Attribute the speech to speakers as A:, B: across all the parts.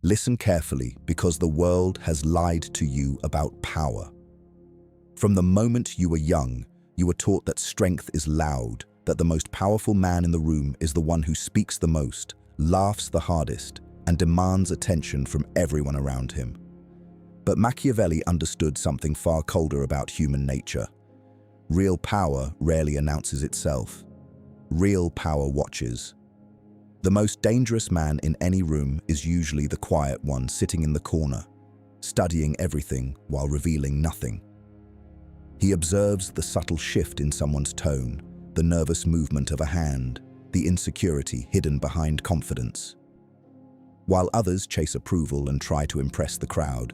A: Listen carefully, because the world has lied to you about power. From the moment you were young, you were taught that strength is loud, that the most powerful man in the room is the one who speaks the most, laughs the hardest, and demands attention from everyone around him. But Machiavelli understood something far colder about human nature. Real power rarely announces itself. Real power watches. The most dangerous man in any room is usually the quiet one sitting in the corner, studying everything while revealing nothing. He observes the subtle shift in someone's tone, the nervous movement of a hand, the insecurity hidden behind confidence. While others chase approval and try to impress the crowd,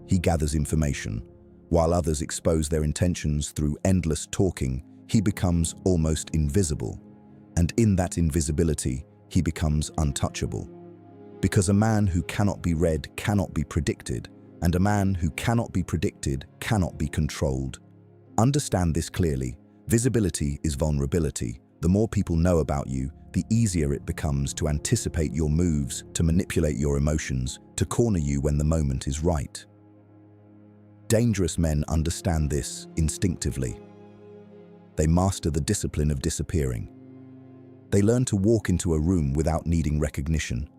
A: he gathers information. While others expose their intentions through endless talking, he becomes almost invisible. And in that invisibility, he becomes untouchable. Because a man who cannot be read cannot be predicted, and a man who cannot be predicted cannot be controlled. Understand this clearly. Visibility is vulnerability. The more people know about you, the easier it becomes to anticipate your moves, to manipulate your emotions, to corner you when the moment is right. Dangerous men understand this instinctively. They master the discipline of disappearing. They learn to walk into a room without needing recognition,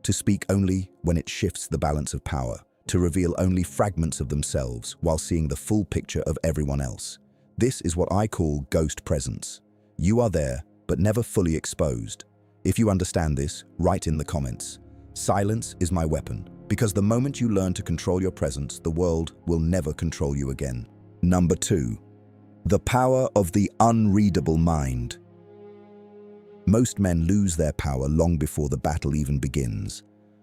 A: to speak only when it shifts the balance of power, to reveal only fragments of themselves while seeing the full picture of everyone else. This is what I call ghost presence. You are there, but never fully exposed. If you understand this, write in the comments. Silence is my weapon, because the moment you learn to control your presence, the world will never control you again. Number 2. The power of the unreadable mind. Most men lose their power long before the battle even begins.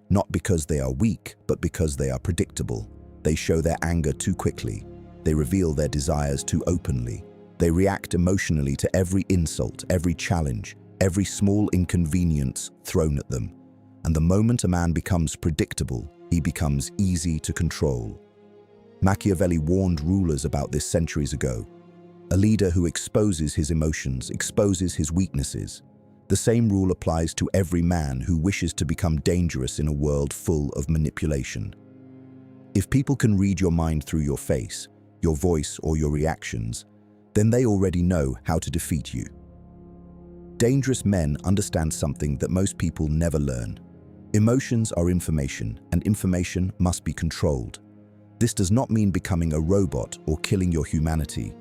A: Not because they are weak, but because they are predictable. They show their anger too quickly. They reveal their desires too openly. They react emotionally to every insult, every challenge, every small inconvenience thrown at them. And the moment a man becomes predictable, he becomes easy to control. Machiavelli warned rulers about this centuries ago. A leader who exposes his emotions, exposes his weaknesses. The same rule applies to every man who wishes to become dangerous in a world full of manipulation. If people can read your mind through your face, your voice, or your reactions, then they already know how to defeat you. Dangerous men understand something that most people never learn. Emotions are information, and information must be controlled. This does not mean becoming a robot or killing your humanity.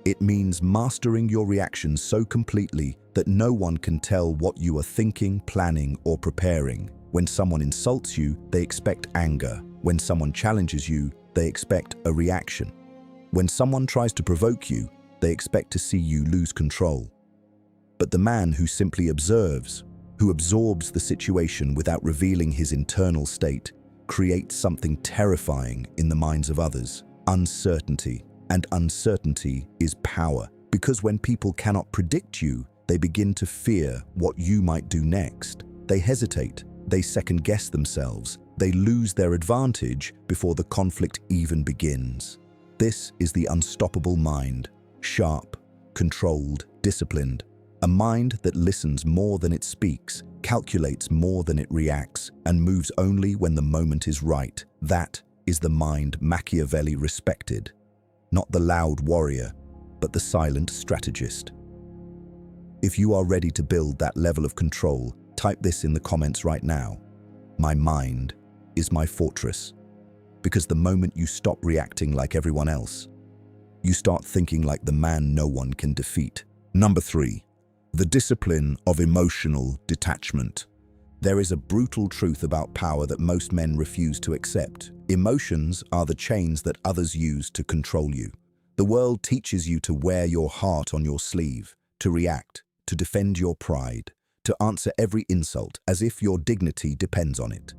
A: It means mastering your reactions so completely that no one can tell what you are thinking, planning, or preparing. When someone insults you, they expect anger. When someone challenges you, they expect a reaction. When someone tries to provoke you, they expect to see you lose control. But the man who simply observes, who absorbs the situation without revealing his internal state, creates something terrifying in the minds of others: uncertainty. And uncertainty is power, because when people cannot predict you, they begin to fear what you might do next. They hesitate, they second-guess themselves, they lose their advantage before the conflict even begins. This is the unstoppable mind, sharp, controlled, disciplined. A mind that listens more than it speaks, calculates more than it reacts, and moves only when the moment is right. That is the mind Machiavelli respected. Not the loud warrior, but the silent strategist. If you are ready to build that level of control, type this in the comments right now. My mind is my fortress. Because the moment you stop reacting like everyone else, you start thinking like the man no one can defeat. Number 3. The discipline of emotional detachment. There is a brutal truth about power that most men refuse to accept. Emotions are the chains that others use to control you. The world teaches you to wear your heart on your sleeve, to react, to defend your pride, to answer every insult as if your dignity depends on it.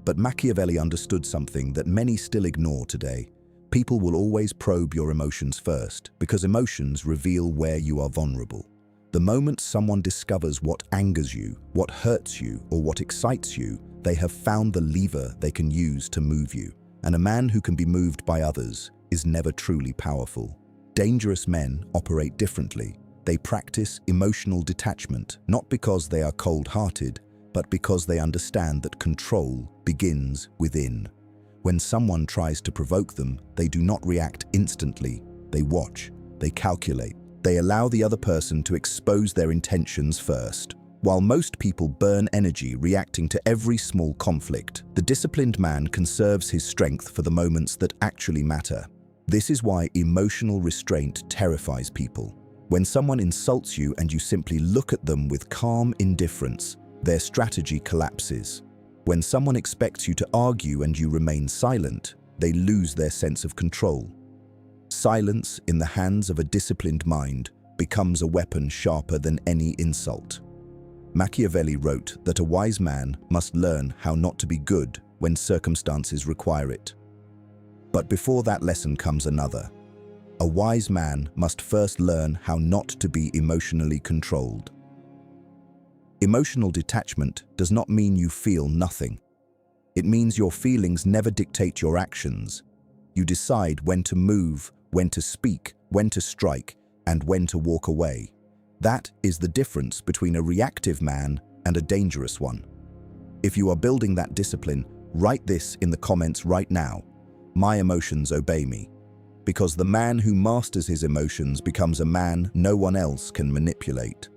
A: But Machiavelli understood something that many still ignore today. People will always probe your emotions first, because emotions reveal where you are vulnerable. The moment someone discovers what angers you, what hurts you, or what excites you, they have found the lever they can use to move you. And a man who can be moved by others is never truly powerful. Dangerous men operate differently. They practice emotional detachment, not because they are cold-hearted, but because they understand that control begins within. When someone tries to provoke them, they do not react instantly. They watch, they calculate, they allow the other person to expose their intentions first. While most people burn energy reacting to every small conflict, the disciplined man conserves his strength for the moments that actually matter. This is why emotional restraint terrifies people. When someone insults you and you simply look at them with calm indifference, their strategy collapses. When someone expects you to argue and you remain silent, they lose their sense of control. Silence in the hands of a disciplined mind becomes a weapon sharper than any insult. Machiavelli wrote that a wise man must learn how not to be good when circumstances require it. But before that lesson comes another. A wise man must first learn how not to be emotionally controlled. Emotional detachment does not mean you feel nothing. It means your feelings never dictate your actions. You decide when to move, when to speak, when to strike, and when to walk away. That is the difference between a reactive man and a dangerous one. If you are building that discipline, write this in the comments right now. My emotions obey me. Because the man who masters his emotions becomes a man no one else can manipulate.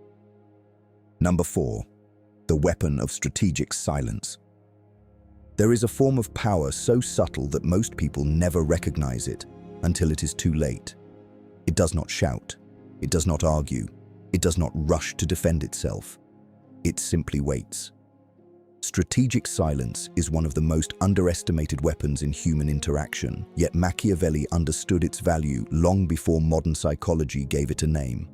A: Number 4. The weapon of strategic silence. There is a form of power so subtle that most people never recognize it until it is too late. It does not shout. It does not argue. It does not rush to defend itself. It simply waits. Strategic silence is one of the most underestimated weapons in human interaction, yet Machiavelli understood its value long before modern psychology gave it a name.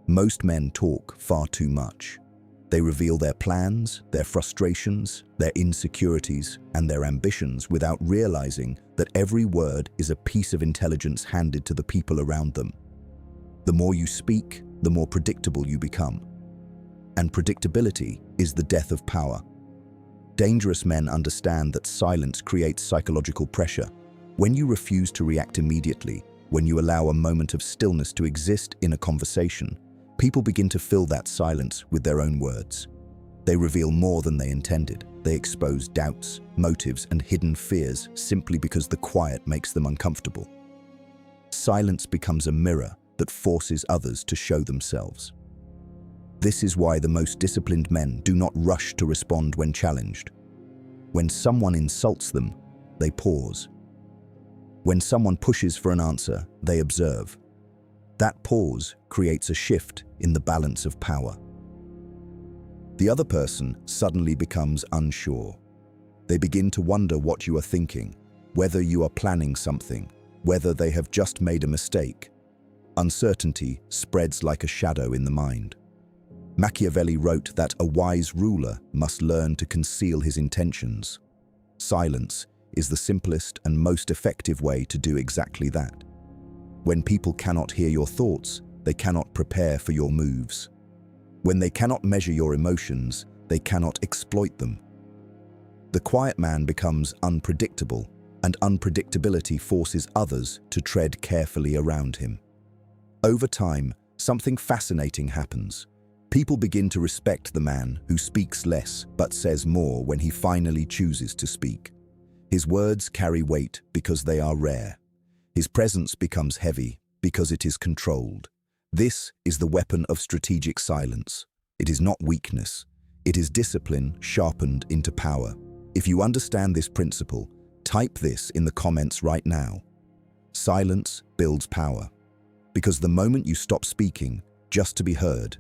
A: Most men talk far too much. They reveal their plans, their frustrations, their insecurities, and their ambitions without realizing that every word is a piece of intelligence handed to the people around them. The more you speak, the more predictable you become. And predictability is the death of power. Dangerous men understand that silence creates psychological pressure. When you refuse to react immediately, when you allow a moment of stillness to exist in a conversation, people begin to fill that silence with their own words. They reveal more than they intended. They expose doubts, motives, and hidden fears simply because the quiet makes them uncomfortable. Silence becomes a mirror that forces others to show themselves. This is why the most disciplined men do not rush to respond when challenged. When someone insults them, they pause. When someone pushes for an answer, they observe. That pause creates a shift in the balance of power. The other person suddenly becomes unsure. They begin to wonder what you are thinking, whether you are planning something, whether they have just made a mistake. Uncertainty spreads like a shadow in the mind. Machiavelli wrote that a wise ruler must learn to conceal his intentions. Silence is the simplest and most effective way to do exactly that. When people cannot hear your thoughts, they cannot prepare for your moves. When they cannot measure your emotions, they cannot exploit them. The quiet man becomes unpredictable, and unpredictability forces others to tread carefully around him. Over time, something fascinating happens. People begin to respect the man who speaks less but says more when he finally chooses to speak. His words carry weight because they are rare. His presence becomes heavy because it is controlled. This is the weapon of strategic silence. It is not weakness. It is discipline sharpened into power. If you understand this principle, type this in the comments right now. Silence builds power. Because the moment you stop speaking just to be heard,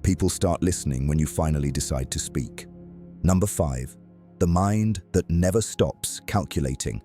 A: people start listening when you finally decide to speak. Number 5. The mind that never stops calculating.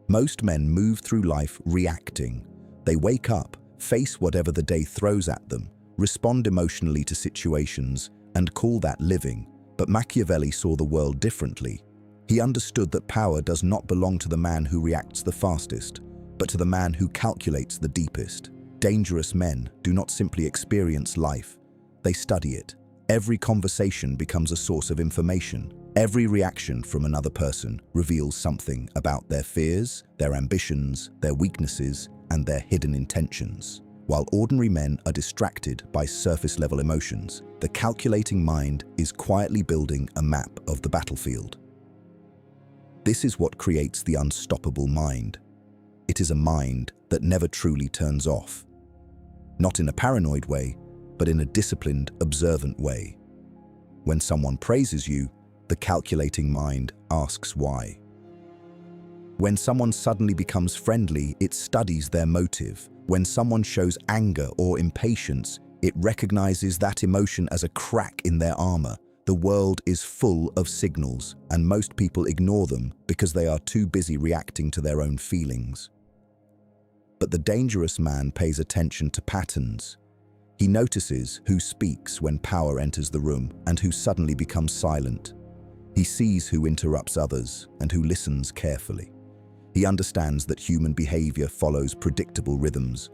A: Most men move through life reacting. They wake up, face whatever the day throws at them, respond emotionally to situations, and call that living. But Machiavelli saw the world differently. He understood that power does not belong to the man who reacts the fastest, but to the man who calculates the deepest. Dangerous men do not simply experience life, they study it. Every conversation becomes a source of information. Every reaction from another person reveals something about their fears, their ambitions, their weaknesses, and their hidden intentions. While ordinary men are distracted by surface-level emotions, the calculating mind is quietly building a map of the battlefield. This is what creates the unstoppable mind. It is a mind that never truly turns off. Not in a paranoid way, but in a disciplined, observant way. When someone praises you, the calculating mind asks why. When someone suddenly becomes friendly, it studies their motive. When someone shows anger or impatience, it recognizes that emotion as a crack in their armor. The world is full of signals, and most people ignore them because they are too busy reacting to their own feelings. But the dangerous man pays attention to patterns. He notices who speaks when power enters the room and who suddenly becomes silent. He sees who interrupts others and who listens carefully. He understands that human behavior follows predictable rhythms,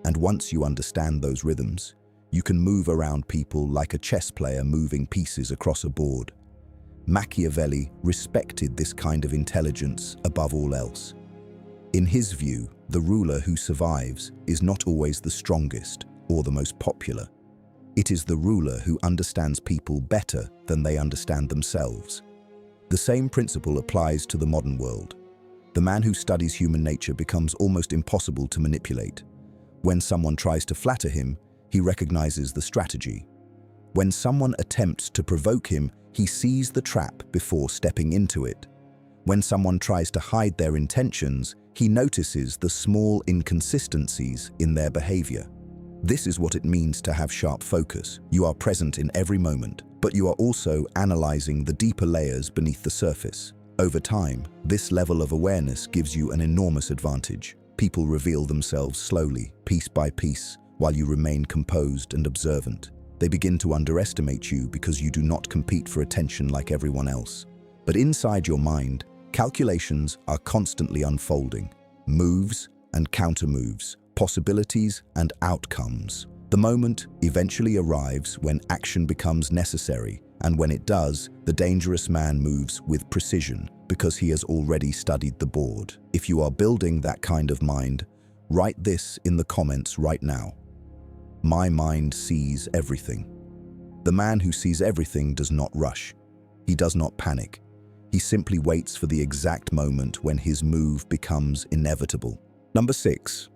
A: and once you understand those rhythms, you can move around people like a chess player moving pieces across a board. Machiavelli respected this kind of intelligence above all else. In his view, the ruler who survives is not always the strongest or the most popular. It is the ruler who understands people better than they understand themselves. The same principle applies to the modern world. The man who studies human nature becomes almost impossible to manipulate. When someone tries to flatter him, he recognizes the strategy. When someone attempts to provoke him, he sees the trap before stepping into it. When someone tries to hide their intentions, he notices the small inconsistencies in their behavior. This is what it means to have sharp focus. You are present in every moment, but you are also analyzing the deeper layers beneath the surface. Over time, this level of awareness gives you an enormous advantage. People reveal themselves slowly, piece by piece, while you remain composed and observant. They begin to underestimate you because you do not compete for attention like everyone else. But inside your mind, calculations are constantly unfolding. Moves and countermoves, possibilities and outcomes. The moment eventually arrives when action becomes necessary, and when it does, the dangerous man moves with precision because he has already studied the board. If you are building that kind of mind, write this in the comments right now. My mind sees everything. The man who sees everything does not rush. He does not panic. He simply waits for the exact moment when his move becomes inevitable. Number 6.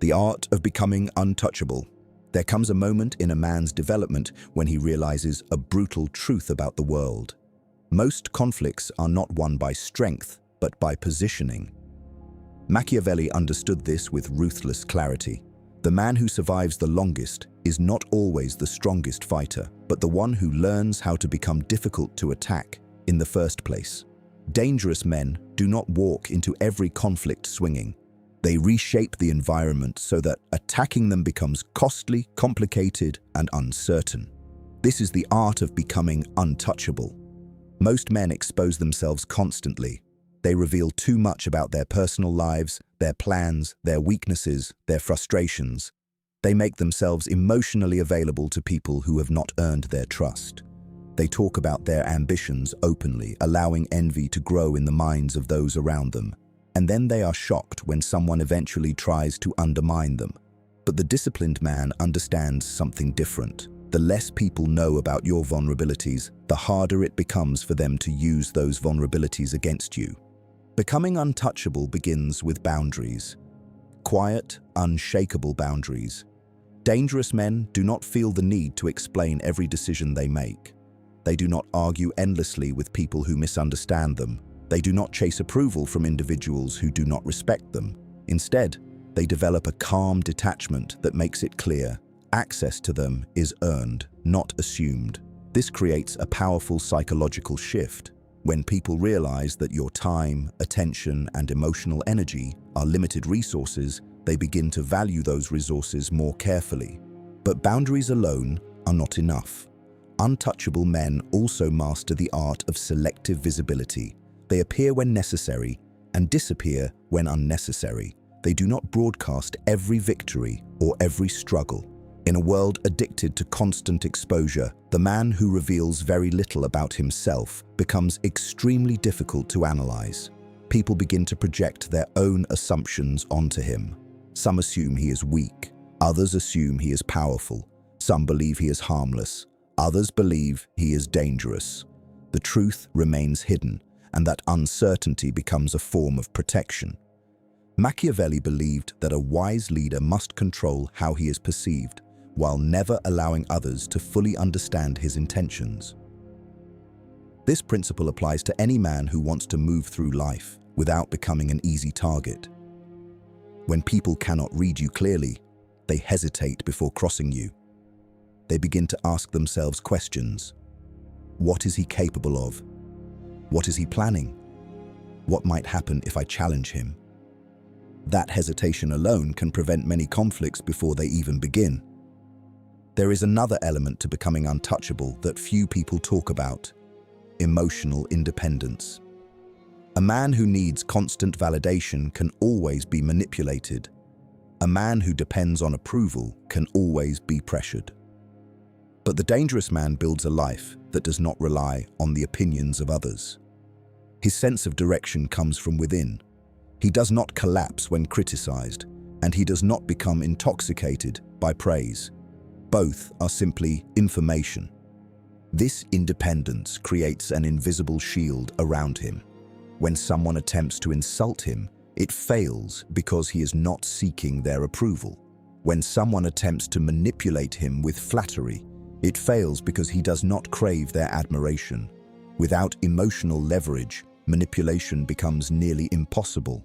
A: The art of becoming untouchable. There comes a moment in a man's development when he realizes a brutal truth about the world. Most conflicts are not won by strength, but by positioning. Machiavelli understood this with ruthless clarity. The man who survives the longest is not always the strongest fighter, but the one who learns how to become difficult to attack in the first place. Dangerous men do not walk into every conflict swinging. They reshape the environment so that attacking them becomes costly, complicated, and uncertain. This is the art of becoming untouchable. Most men expose themselves constantly. They reveal too much about their personal lives, their plans, their weaknesses, their frustrations. They make themselves emotionally available to people who have not earned their trust. They talk about their ambitions openly, allowing envy to grow in the minds of those around them. And then they are shocked when someone eventually tries to undermine them. But the disciplined man understands something different. The less people know about your vulnerabilities, the harder it becomes for them to use those vulnerabilities against you. Becoming untouchable begins with boundaries. Quiet, unshakable boundaries. Dangerous men do not feel the need to explain every decision they make. They do not argue endlessly with people who misunderstand them. They do not chase approval from individuals who do not respect them. Instead, they develop a calm detachment that makes it clear access to them is earned, not assumed. This creates a powerful psychological shift. When people realize that your time, attention, and emotional energy are limited resources, they begin to value those resources more carefully. But boundaries alone are not enough. Untouchable men also master the art of selective visibility. They appear when necessary and disappear when unnecessary. They do not broadcast every victory or every struggle. In a world addicted to constant exposure, the man who reveals very little about himself becomes extremely difficult to analyze. People begin to project their own assumptions onto him. Some assume he is weak. Others assume he is powerful. Some believe he is harmless. Others believe he is dangerous. The truth remains hidden, and that uncertainty becomes a form of protection. Machiavelli believed that a wise leader must control how he is perceived, while never allowing others to fully understand his intentions. This principle applies to any man who wants to move through life without becoming an easy target. When people cannot read you clearly, they hesitate before crossing you. They begin to ask themselves questions. What is he capable of? What is he planning? What might happen if I challenge him? That hesitation alone can prevent many conflicts before they even begin. There is another element to becoming untouchable that few people talk about: emotional independence. A man who needs constant validation can always be manipulated. A man who depends on approval can always be pressured. But the dangerous man builds a life that does not rely on the opinions of others. His sense of direction comes from within. He does not collapse when criticized, and he does not become intoxicated by praise. Both are simply information. This independence creates an invisible shield around him. When someone attempts to insult him, it fails because he is not seeking their approval. When someone attempts to manipulate him with flattery, it fails because he does not crave their admiration. Without emotional leverage, manipulation becomes nearly impossible.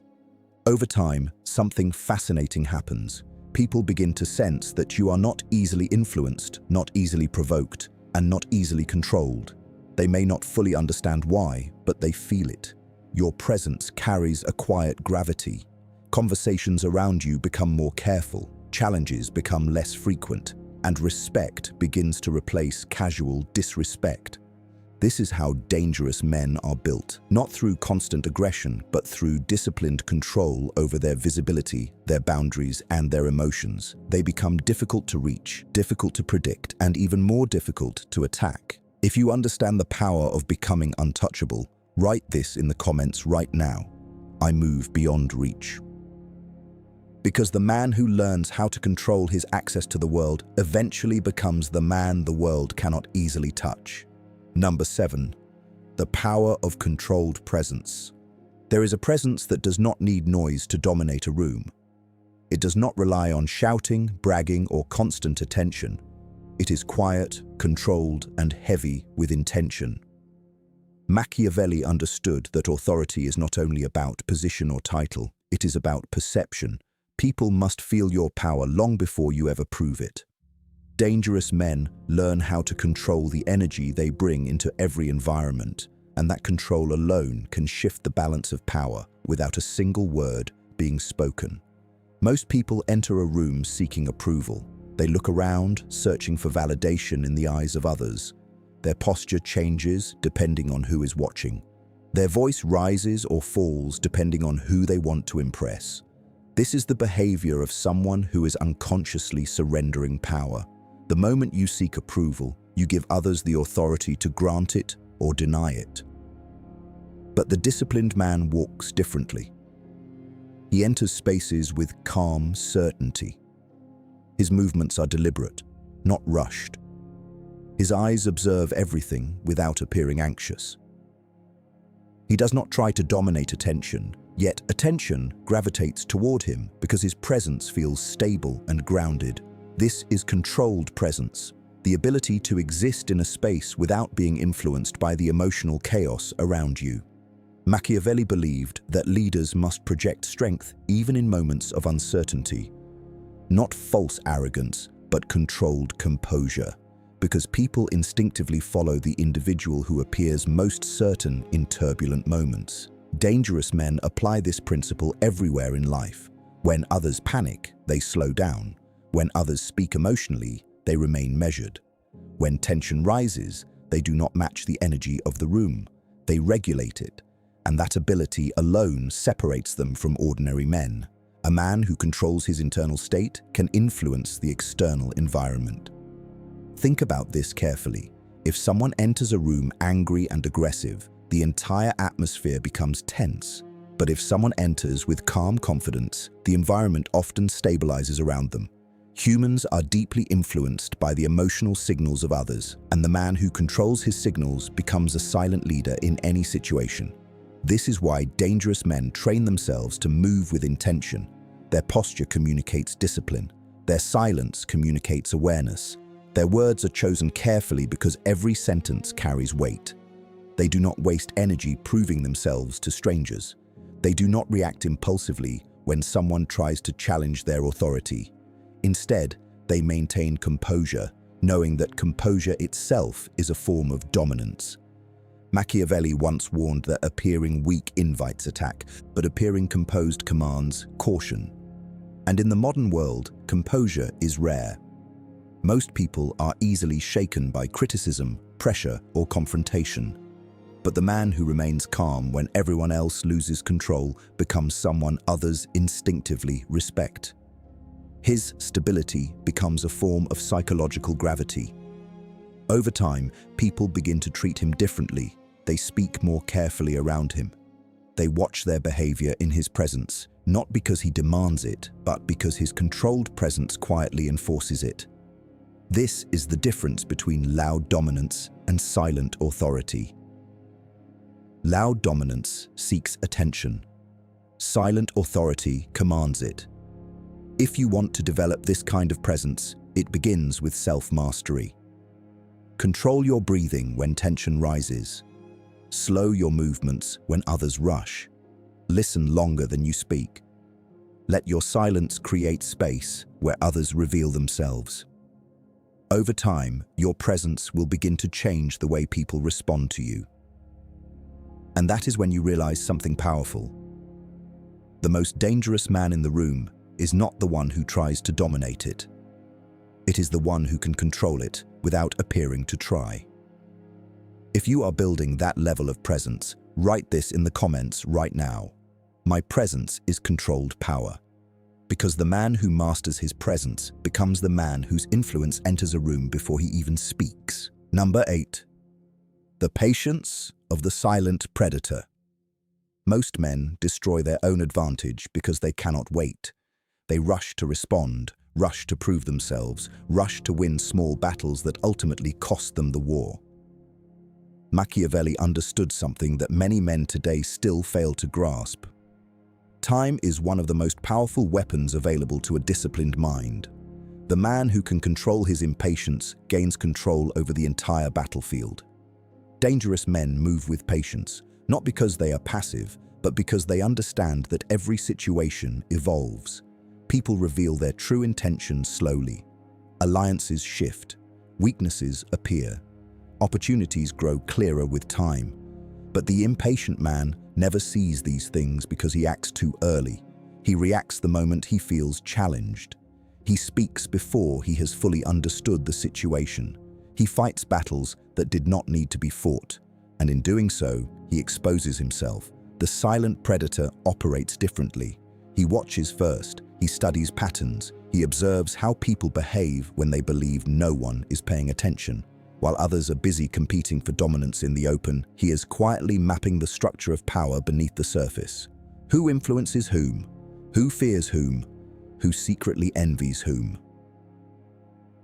A: Over time, something fascinating happens. People begin to sense that you are not easily influenced, not easily provoked, and not easily controlled. They may not fully understand why, but they feel it. Your presence carries a quiet gravity. Conversations around you become more careful, challenges become less frequent, and respect begins to replace casual disrespect. This is how dangerous men are built, not through constant aggression, but through disciplined control over their visibility, their boundaries, and their emotions. They become difficult to reach, difficult to predict, and even more difficult to attack. If you understand the power of becoming untouchable, write this in the comments right now: I move beyond reach. Because the man who learns how to control his access to the world eventually becomes the man the world cannot easily touch. Number 7. The power of controlled presence. There is a presence that does not need noise to dominate a room. It does not rely on shouting, bragging, or constant attention. It is quiet, controlled, and heavy with intention. Machiavelli understood that authority is not only about position or title, it is about perception. People must feel your power long before you ever prove it. Dangerous men learn how to control the energy they bring into every environment, and that control alone can shift the balance of power without a single word being spoken. Most people enter a room seeking approval. They look around, searching for validation in the eyes of others. Their posture changes depending on who is watching. Their voice rises or falls depending on who they want to impress. This is the behavior of someone who is unconsciously surrendering power. The moment you seek approval, you give others the authority to grant it or deny it. But the disciplined man walks differently. He enters spaces with calm certainty. His movements are deliberate, not rushed. His eyes observe everything without appearing anxious. He does not try to dominate attention, yet attention gravitates toward him because his presence feels stable and grounded. This is controlled presence, the ability to exist in a space without being influenced by the emotional chaos around you. Machiavelli believed that leaders must project strength even in moments of uncertainty. Not false arrogance, but controlled composure, because people instinctively follow the individual who appears most certain in turbulent moments. Dangerous men apply this principle everywhere in life. When others panic, they slow down. When others speak emotionally, they remain measured. When tension rises, they do not match the energy of the room. They regulate it, and that ability alone separates them from ordinary men. A man who controls his internal state can influence the external environment. Think about this carefully. If someone enters a room angry and aggressive, the entire atmosphere becomes tense. But if someone enters with calm confidence, the environment often stabilizes around them. Humans are deeply influenced by the emotional signals of others, and the man who controls his signals becomes a silent leader in any situation. This is why dangerous men train themselves to move with intention. Their posture communicates discipline. Their silence communicates awareness. Their words are chosen carefully because every sentence carries weight. They do not waste energy proving themselves to strangers. They do not react impulsively when someone tries to challenge their authority. Instead, they maintain composure, knowing that composure itself is a form of dominance. Machiavelli once warned that appearing weak invites attack, but appearing composed commands caution. And in the modern world, composure is rare. Most people are easily shaken by criticism, pressure, or confrontation. But the man who remains calm when everyone else loses control becomes someone others instinctively respect. His stability becomes a form of psychological gravity. Over time, people begin to treat him differently. They speak more carefully around him. They watch their behavior in his presence, not because he demands it, but because his controlled presence quietly enforces it. This is the difference between loud dominance and silent authority. Loud dominance seeks attention. Silent authority commands it. If you want to develop this kind of presence, it begins with self-mastery. Control your breathing when tension rises. Slow your movements when others rush. Listen longer than you speak. Let your silence create space where others reveal themselves. Over time, your presence will begin to change the way people respond to you. And that is when you realize something powerful. The most dangerous man in the room is not the one who tries to dominate it. It is the one who can control it without appearing to try. If you are building that level of presence, write this in the comments right now. My presence is controlled power. Because the man who masters his presence becomes the man whose influence enters a room before he even speaks. Number 8. The patience of the silent predator. Most men destroy their own advantage because they cannot wait. They rush to respond, rush to prove themselves, rush to win small battles that ultimately cost them the war. Machiavelli understood something that many men today still fail to grasp. Time is one of the most powerful weapons available to a disciplined mind. The man who can control his impatience gains control over the entire battlefield. Dangerous men move with patience, not because they are passive, but because they understand that every situation evolves. People reveal their true intentions slowly. Alliances shift. Weaknesses appear. Opportunities grow clearer with time. But the impatient man never sees these things because he acts too early. He reacts the moment he feels challenged. He speaks before he has fully understood the situation. He fights battles that did not need to be fought, and in doing so, he exposes himself. The silent predator operates differently. He watches first, he studies patterns, he observes how people behave when they believe no one is paying attention. While others are busy competing for dominance in the open, he is quietly mapping the structure of power beneath the surface. Who influences whom? Who fears whom? Who secretly envies whom?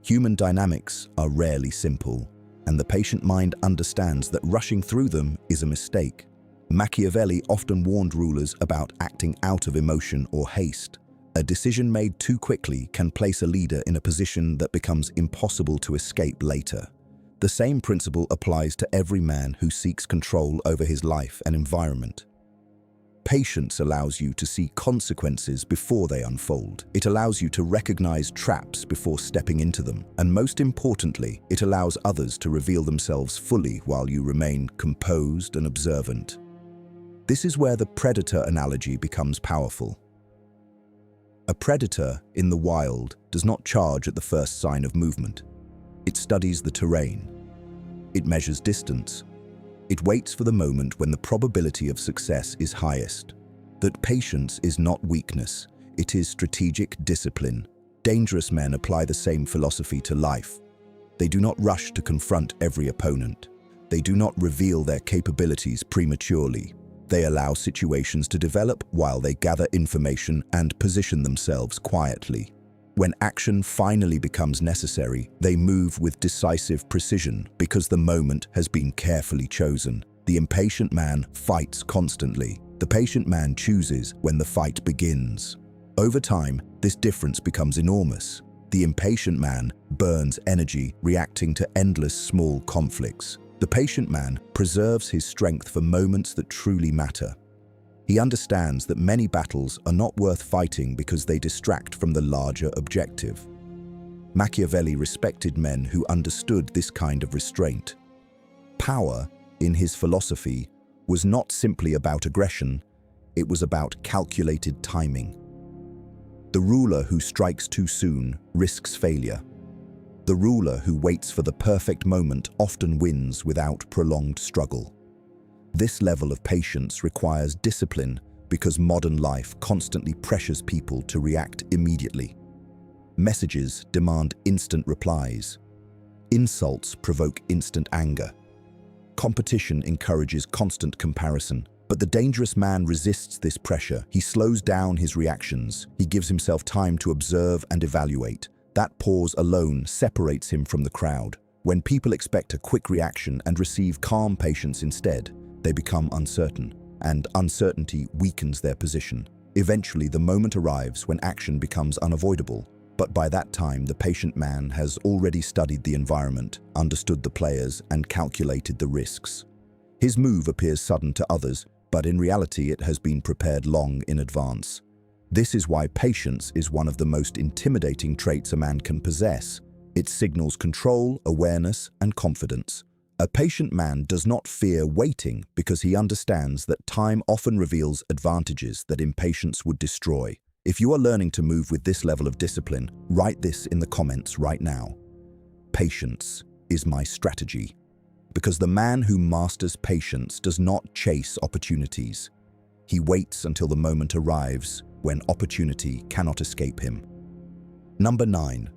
A: Human dynamics are rarely simple, and the patient mind understands that rushing through them is a mistake. Machiavelli often warned rulers about acting out of emotion or haste. A decision made too quickly can place a leader in a position that becomes impossible to escape later. The same principle applies to every man who seeks control over his life and environment. Patience allows you to see consequences before they unfold. It allows you to recognize traps before stepping into them. And most importantly, it allows others to reveal themselves fully while you remain composed and observant. This is where the predator analogy becomes powerful. A predator in the wild does not charge at the first sign of movement. It studies the terrain. It measures distance. It waits for the moment when the probability of success is highest. That patience is not weakness, it is strategic discipline. Dangerous men apply the same philosophy to life. They do not rush to confront every opponent. They do not reveal their capabilities prematurely. They allow situations to develop while they gather information and position themselves quietly. When action finally becomes necessary, they move with decisive precision because the moment has been carefully chosen. The impatient man fights constantly. The patient man chooses when the fight begins. Over time, this difference becomes enormous. The impatient man burns energy reacting to endless small conflicts. The patient man preserves his strength for moments that truly matter. He understands that many battles are not worth fighting because they distract from the larger objective. Machiavelli respected men who understood this kind of restraint. Power, in his philosophy, was not simply about aggression, it was about calculated timing. The ruler who strikes too soon risks failure. The ruler who waits for the perfect moment often wins without prolonged struggle. This level of patience requires discipline because modern life constantly pressures people to react immediately. Messages demand instant replies. Insults provoke instant anger. Competition encourages constant comparison. But the dangerous man resists this pressure. He slows down his reactions. He gives himself time to observe and evaluate. That pause alone separates him from the crowd. When people expect a quick reaction and receive calm patience instead, they become uncertain, and uncertainty weakens their position. Eventually, the moment arrives when action becomes unavoidable. But by that time, the patient man has already studied the environment, understood the players, and calculated the risks. His move appears sudden to others, but in reality it has been prepared long in advance. This is why patience is one of the most intimidating traits a man can possess. It signals control, awareness, and confidence. A patient man does not fear waiting because he understands that time often reveals advantages that impatience would destroy. If you are learning to move with this level of discipline, write this in the comments right now. Patience is my strategy. Because the man who masters patience does not chase opportunities. He waits until the moment arrives when opportunity cannot escape him. Number 9.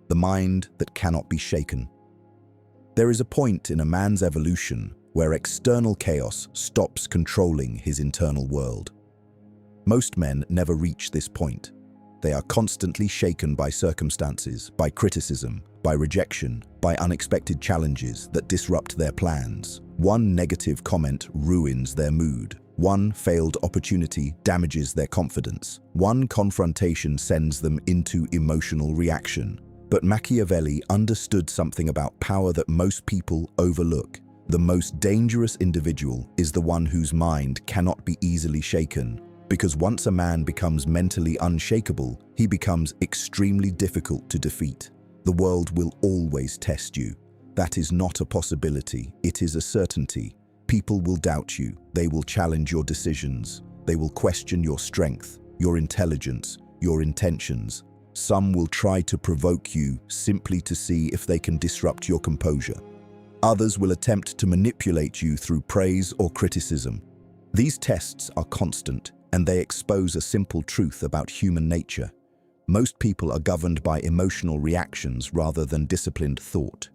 A: The mind that cannot be shaken. There is a point in a man's evolution where external chaos stops controlling his internal world. Most men never reach this point. They are constantly shaken by circumstances, by criticism, by rejection, by unexpected challenges that disrupt their plans. One negative comment ruins their mood. One failed opportunity damages their confidence. One confrontation sends them into emotional reaction. But Machiavelli understood something about power that most people overlook. The most dangerous individual is the one whose mind cannot be easily shaken. Because once a man becomes mentally unshakable, he becomes extremely difficult to defeat. The world will always test you. That is not a possibility, it is a certainty. People will doubt you, they will challenge your decisions, they will question your strength, your intelligence, your intentions. Some will try to provoke you simply to see if they can disrupt your composure. Others will attempt to manipulate you through praise or criticism. These tests are constant, and they expose a simple truth about human nature. Most people are governed by emotional reactions rather than disciplined thought.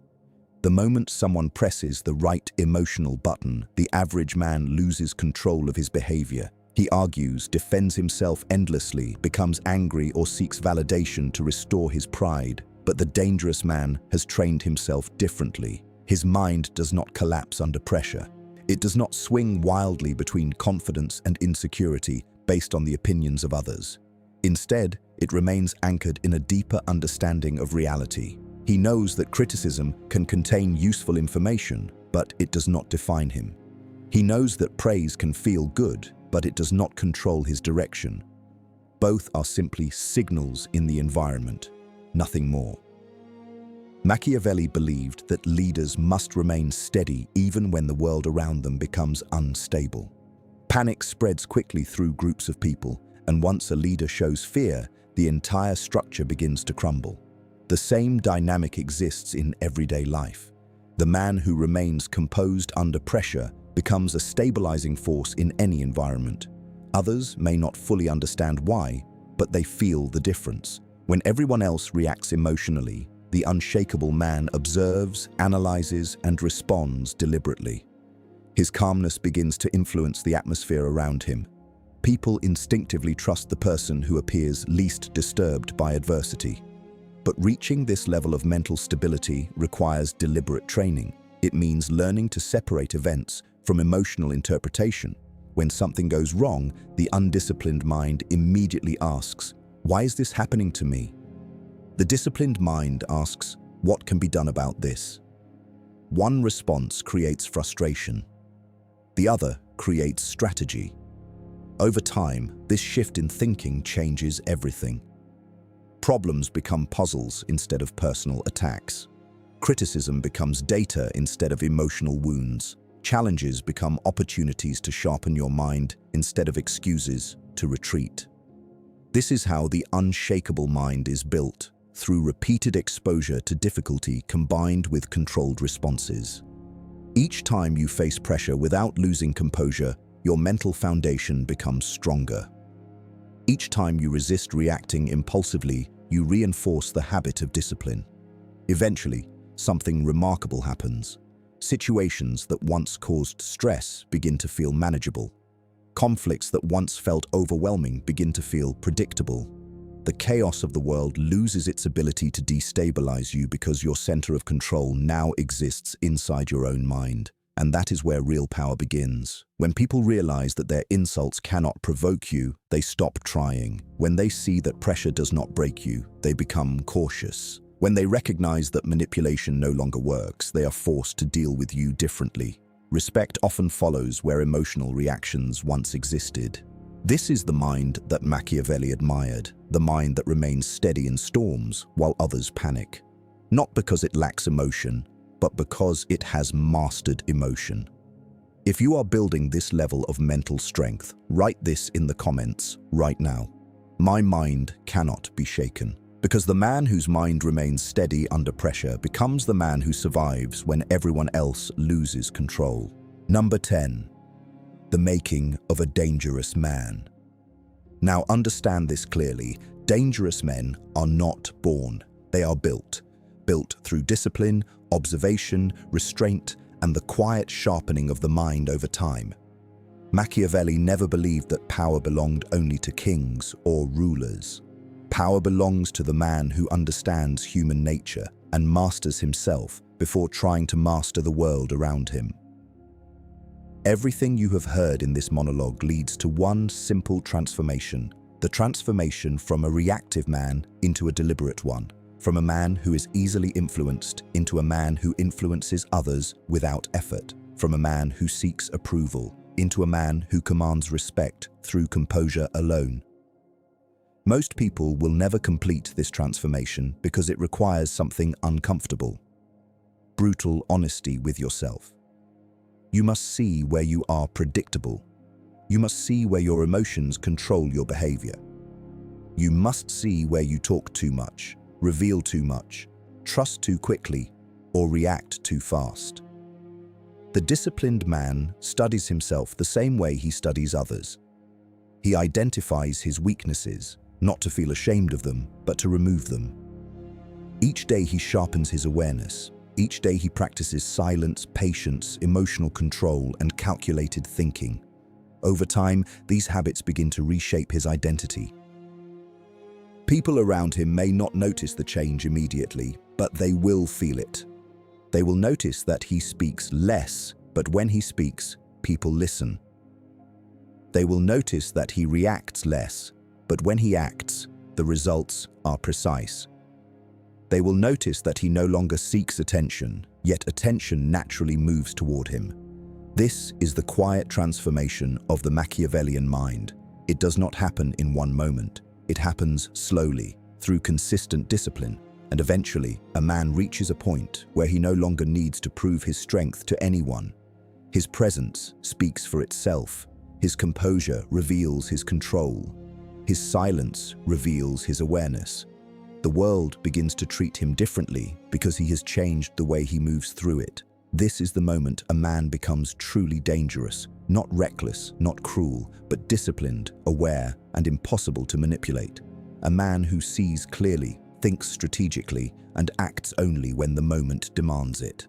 A: The moment someone presses the right emotional button, the average man loses control of his behavior. He argues, defends himself endlessly, becomes angry, or seeks validation to restore his pride. But the dangerous man has trained himself differently. His mind does not collapse under pressure. It does not swing wildly between confidence and insecurity based on the opinions of others. Instead, it remains anchored in a deeper understanding of reality. He knows that criticism can contain useful information, but it does not define him. He knows that praise can feel good, but it does not control his direction. Both are simply signals in the environment, nothing more. Machiavelli believed that leaders must remain steady even when the world around them becomes unstable. Panic spreads quickly through groups of people, and once a leader shows fear, the entire structure begins to crumble. The same dynamic exists in everyday life. The man who remains composed under pressure becomes a stabilizing force in any environment. Others may not fully understand why, but they feel the difference. When everyone else reacts emotionally, the unshakable man observes, analyzes, and responds deliberately. His calmness begins to influence the atmosphere around him. People instinctively trust the person who appears least disturbed by adversity. But reaching this level of mental stability requires deliberate training. It means learning to separate events from emotional interpretation. When something goes wrong, the undisciplined mind immediately asks, "Why is this happening to me?" The disciplined mind asks, "What can be done about this?" One response creates frustration. The other creates strategy. Over time, this shift in thinking changes everything. Problems become puzzles instead of personal attacks. Criticism becomes data instead of emotional wounds. Challenges become opportunities to sharpen your mind instead of excuses to retreat. This is how the unshakable mind is built, through repeated exposure to difficulty combined with controlled responses. Each time you face pressure without losing composure, your mental foundation becomes stronger. Each time you resist reacting impulsively, you reinforce the habit of discipline. Eventually, something remarkable happens. Situations that once caused stress begin to feel manageable. Conflicts that once felt overwhelming begin to feel predictable. The chaos of the world loses its ability to destabilize you because your center of control now exists inside your own mind. And that is where real power begins. When people realize that their insults cannot provoke you, they stop trying. When they see that pressure does not break you, they become cautious. When they recognize that manipulation no longer works, they are forced to deal with you differently. Respect often follows where emotional reactions once existed. This is the mind that Machiavelli admired, the mind that remains steady in storms while others panic. Not because it lacks emotion, but because it has mastered emotion. If you are building this level of mental strength, write this in the comments right now. My mind cannot be shaken. Because the man whose mind remains steady under pressure becomes the man who survives when everyone else loses control. Number 10. The making of a dangerous man. Now understand this clearly. Dangerous men are not born. They are built. Built through discipline, observation, restraint, and the quiet sharpening of the mind over time. Machiavelli never believed that power belonged only to kings or rulers. Power belongs to the man who understands human nature and masters himself before trying to master the world around him. Everything you have heard in this monologue leads to one simple transformation, the transformation from a reactive man into a deliberate one. From a man who is easily influenced into a man who influences others without effort. From a man who seeks approval into a man who commands respect through composure alone. Most people will never complete this transformation because it requires something uncomfortable. Brutal honesty with yourself. You must see where you are predictable. You must see where your emotions control your behavior. You must see where you talk too much, reveal too much, trust too quickly, or react too fast. The disciplined man studies himself the same way he studies others. He identifies his weaknesses, not to feel ashamed of them, but to remove them. Each day he sharpens his awareness. Each day he practices silence, patience, emotional control, and calculated thinking. Over time, these habits begin to reshape his identity. People around him may not notice the change immediately, but they will feel it. They will notice that he speaks less, but when he speaks, people listen. They will notice that he reacts less, but when he acts, the results are precise. They will notice that he no longer seeks attention, yet attention naturally moves toward him. This is the quiet transformation of the Machiavellian mind. It does not happen in one moment. It happens slowly, through consistent discipline, and eventually a man reaches a point where he no longer needs to prove his strength to anyone. His presence speaks for itself. His composure reveals his control. His silence reveals his awareness. The world begins to treat him differently because he has changed the way he moves through it. This is the moment a man becomes truly dangerous, not reckless, not cruel, but disciplined, aware, and impossible to manipulate. A man who sees clearly, thinks strategically, and acts only when the moment demands it.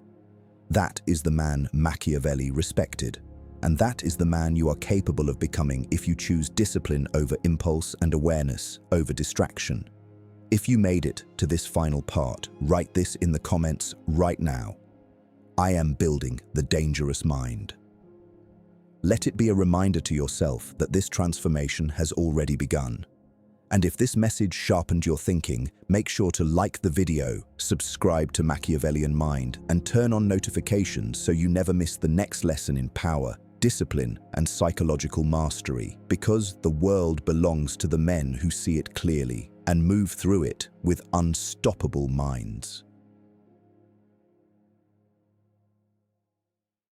A: That is the man Machiavelli respected. And that is the man you are capable of becoming if you choose discipline over impulse and awareness over distraction. If you made it to this final part, write this in the comments right now. I am building the dangerous mind. Let it be a reminder to yourself that this transformation has already begun. And if this message sharpened your thinking, make sure to like the video, subscribe to Machiavellian Mind, and turn on notifications so you never miss the next lesson in power, discipline, and psychological mastery, because the world belongs to the men who see it clearly and move through it with unstoppable minds.